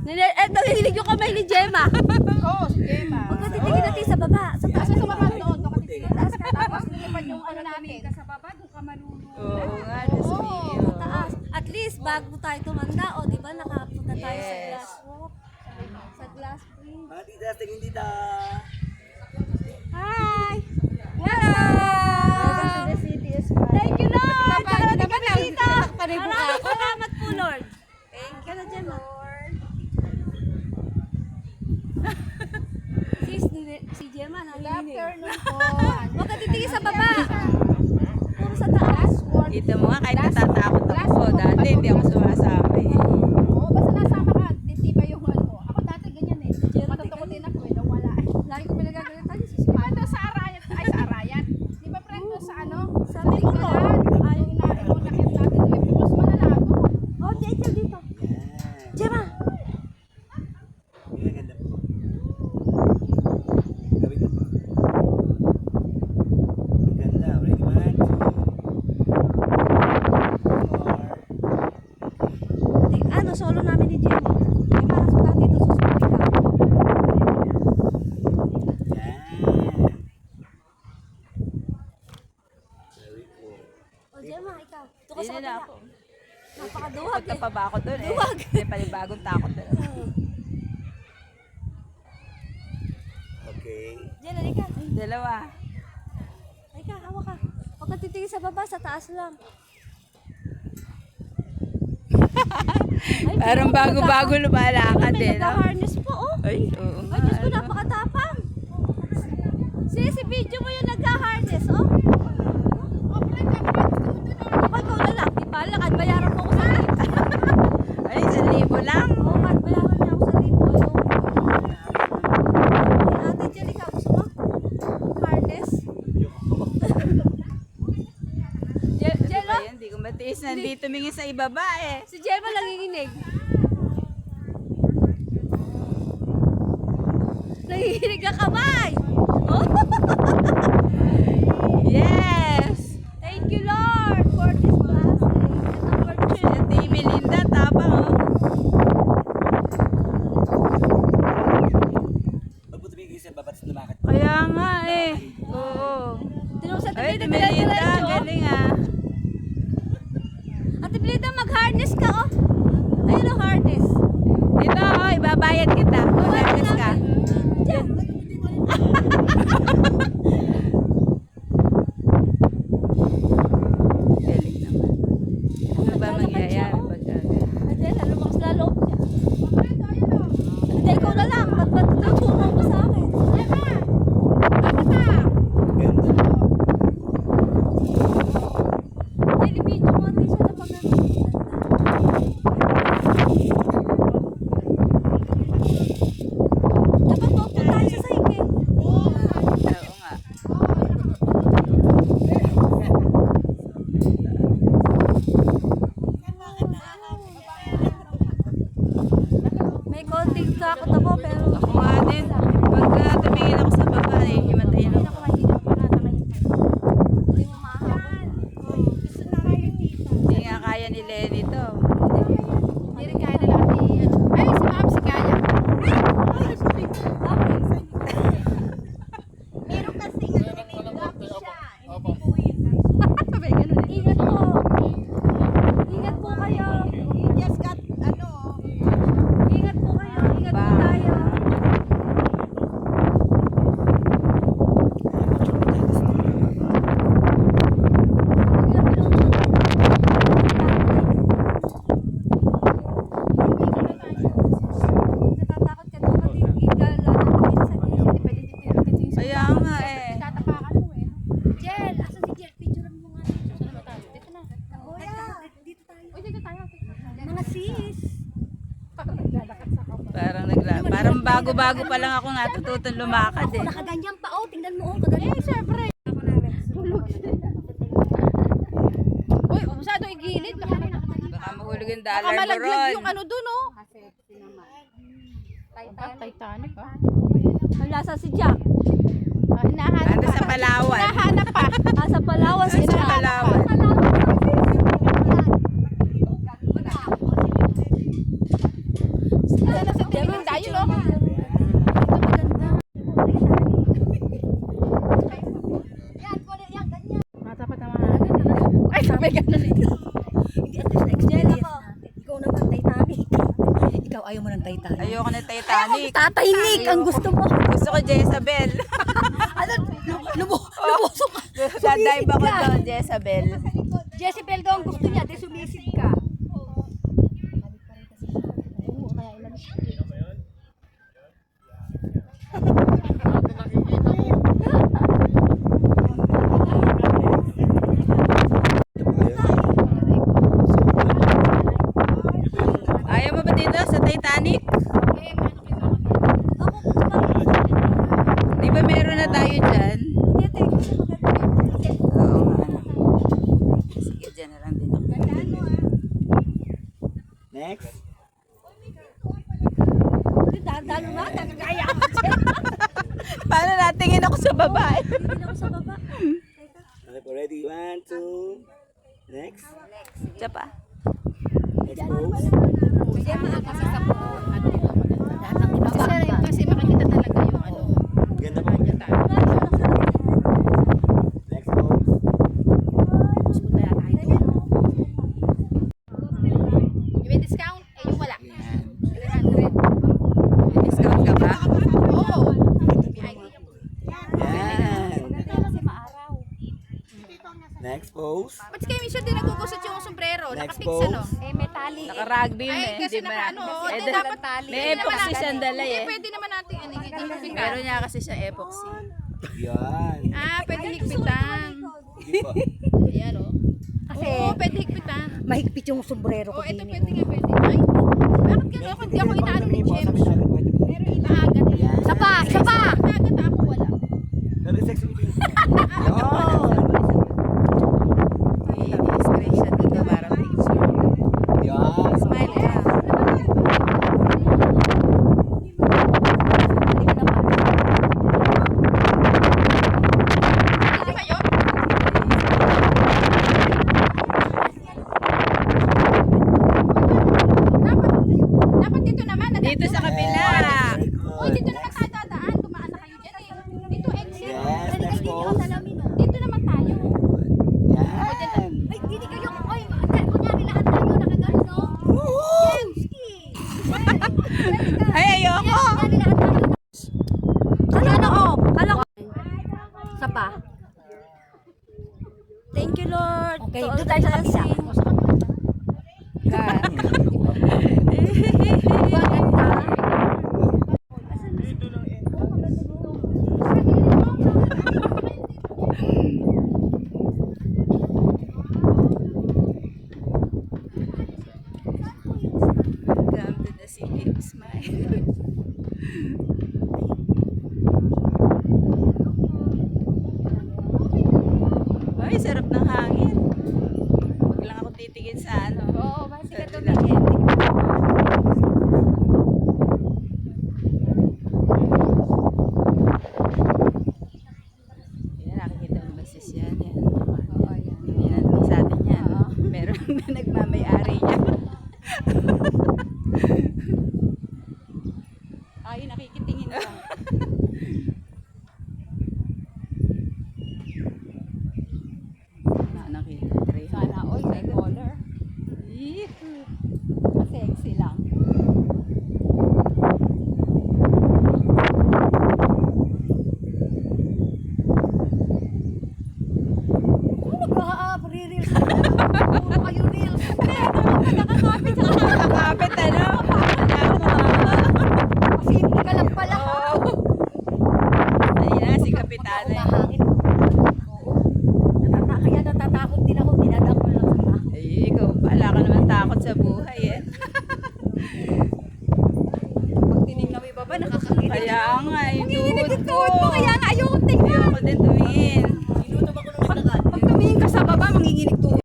Narinig yung kamay ni Gemma. Oo, si Gemma. Huwag ka titigil natin sa baba. Sa taas Sa baba doon, doon ka titigil. Tapos lilipad yung ano natin. Sa baba, doon ka marunong. Oo nga, Diyos sa mio. taas. At least, bago tayo tumanda, o di ba, nakapunta tayo sa Yes. glass walk. Sa glass bridge. Mga tita, tingin tita. Hi! Hello! Welcome to the city as well. Thank you, Lord! Nakarating Dapat kami lang, dito! karibo ka. Maraming salamat po, Lord. Thank you na, Gemma. Si Gemma, Good nanginginig. afternoon po. Huwag ka titigil sa baba. Puro sa taas. Kita mo nga, kahit natatakot ako. Dati hindi ako sumasama eh. Oo, basta nasama ka. Titiba yung ano mo. Ako dati ganyan eh. Matutukot din ako eh. Nawala. Lagi ko pinagagalitan. Paano sa Arayan? Ay, sa Arayan. Di ba friend doon sa ano? Sa Tinggalan. Ay, yung nakit natin. Mas malala doon. Oh, Jake, dito. Yan. Gemma! Ang ganda po. Gawin mo po. Ang ganda. Ready, 1, 2, 4. Ano, solo namin ni Gemma. Gemma, nasa dito, susunod ka. Yan. Very cool. O, Gemma, ikaw. Ito ka Hindi sa na kabila. ako. Napakaduwag Punta eh. pa ba ako doon eh? Duwag. May panibagong takot na lang. Okay. Jen, halika. Dalawa. Halika, hawa ka. Huwag ka titigil sa baba, sa taas lang. Ay, Parang bago-bago lumalakad may eh, no? nag-harness po, oh. Ay, oo Ay, Diyos ko, nga, no? napakatapang. Si video mo yung nag-harness, oh. Ako, ikaw na lang. Di ba? Lakad, bayaran mo ako sa libo. Ay, 1,000 lang. Oo, man, bayaran niya ako sa libo. Ate Jelly, ka gusto mo? Harness? Jello? Ay, hindi ko matiis. Nandito tumingin sa ibaba eh. Si Jello nanginginig. Nanginginig ka kamay. Oh? Yes! Thank you, Lord, for this blessing and opportunity. Ate Melinda, tapang oh. Huwag po tumigil sa babat sa lumakad. Kaya nga eh. Oo. Tinong sa Ay, Ate Ate Melinda, Melinda, galing ah. Ate Melinda, mag-harness ka, oh. Ayun ang harness. Dito, oh, ibabayad kita. Mag-harness ka. Diyan. Galing naman. Ano ba mangyayari pag Adela, lumakas na loob niya. Hindi, ikaw na lang. Ba't tutulong mo sa akin? Ganda. Jelly, video mo natin siya na maganda. Dapat maupo tayo sa sahig eh. Oo nga. May konting takot ako, pero... Ako nga din. Pag tumingin ako sa baba eh, himatayin Hindi ako. ako mahirap na Hindi mo mahabol. Hindi nga kaya ni Lenny to. Hindi rin kaya nila kami. Ay, si Ma'am, si Kaya. Meron kasi Sabay, ganun eh. Ingat po. Ingat po kayo. just got, ano, Ingat po kayo. Ingat po Bye. tayo. Natatakot ka doon kasi gigala natin sa gilid. pwede dito. Kaya nga eh. Tatapakan mo eh. Jel, asa si Jel? Picturean mo nga. Saan ba tayo? Dito na. Kuya, dito tayo. Uy, dito tayo. Mga sis. Naglalakad sa kapal. Parang bago-bago pa lang ako natututun lumakad eh. Nakaganyan pa, oh. Tingnan mo, oh. Kaganyan. Siyempre. Tulog siya. Uy, masyado igilid. Baka Baka mahulog yung dollar mo malaglag ron. yung ano dun, oh. Titanic, ah. Ang lasa si Jack. Hinahanap Ando sa Palawan. Hinahanap pa. Sa Palawan si Sa Jack. Palawan. Sila na sa may ganun eh. Hindi at least na-experience natin. Ikaw naman, Titanic. Ikaw ayaw mo ng Titanic. Ayoko ng Titanic. Tatay Nick, ang gusto mo. Gusto ko Jezabel. Ano? Lubusok ka. Dadive ako doon, Jezabel. Jezebel daw ang gusto niya, di sumisid ka. Ayaw mo ba dito sa Titanic? Di ba meron na tayo dyan? Oo nga. Sige, dyan na lang din ako. Next. Dalo na, nagagaya. Paano natingin ako sa babae? Hindi ako sa baba. Okay po, ready? 1, 2. Next. Diyan pa. Next pose. Kasi maakas sa phone. Ano dito maganda. Kasi makikita talaga yung ano. Ganda po. Next pose. Yung may discount, eh yung wala. Yan. 300. May discount ka ba? Oo. Yan. Kasi maaraw. Next pose. Ba't kayo minsan din nagugusot yung sombrero? Next Nakapix ano? pose. Eh, may tali. Naka-rugby yun Ay, eh. kasi Di ba? naka-ano, Eh, di dapat tali. May Hindi naman epoxy natin- siyang dala Hindi, eh. pwede naman natin ano, Meron niya kasi siya epoxy. Yan. pwede higpitan. Sige po. Ayan o. Kasi Oo, pwede higpitan. mahigpit yung sombrero ko Oo, ito din. pwede nga, pwede. Ay, bakit gano'n ako? Hindi ako inaano ni James. Pero inaagat. Sapa! Sapa! Inaagat ako, wala. Pero sexy niyo. I-screenshot dito para picture. Yan. Smile ka. Hindi ba yun? Dapat dito naman. Dito sa kabila. Very Uy, good. dito naman tayo dadaan. Dumaan na kayo dyan eh. Dito exit. Yes, next pose. Dito naman tayo. Yan. Ay, hindi kayo. Ay, kunyari lahat tayo nakagano, no? Yes! Ay, ayoko. Kunyari lahat tayo. Ano ko? Kala ko. Sapa. Thank you, Lord. Okay, doon tayo sa kabila. Come to the city of smile. Ay, sarap ng hangin. Huwag lang ako titigil sa ano. Oo, bakit Sa ka kabila. tumingin? Yan, nakikita mo ba sis yan? Yan. Yan, sa atin yan. Meron na nagmamayari niya. Ay, nakikitingin lang. Nakita, 300. Sana all may color. Sexy lang. Re-reels. Puro kayo reels. Nakakapit sa Nakakapit, ano? Simple ka lang pala. Oo. Ayun na, si Kapitana. Mahangin. Kaya natatakot din ako. Dinadakol lang sa tao. Ay, ikaw, wala ka naman takot sa buhay eh. Pag tinignan mo yung baba, nakakakita. Kaya nga, yung tuhod ko. Tuhod mo kaya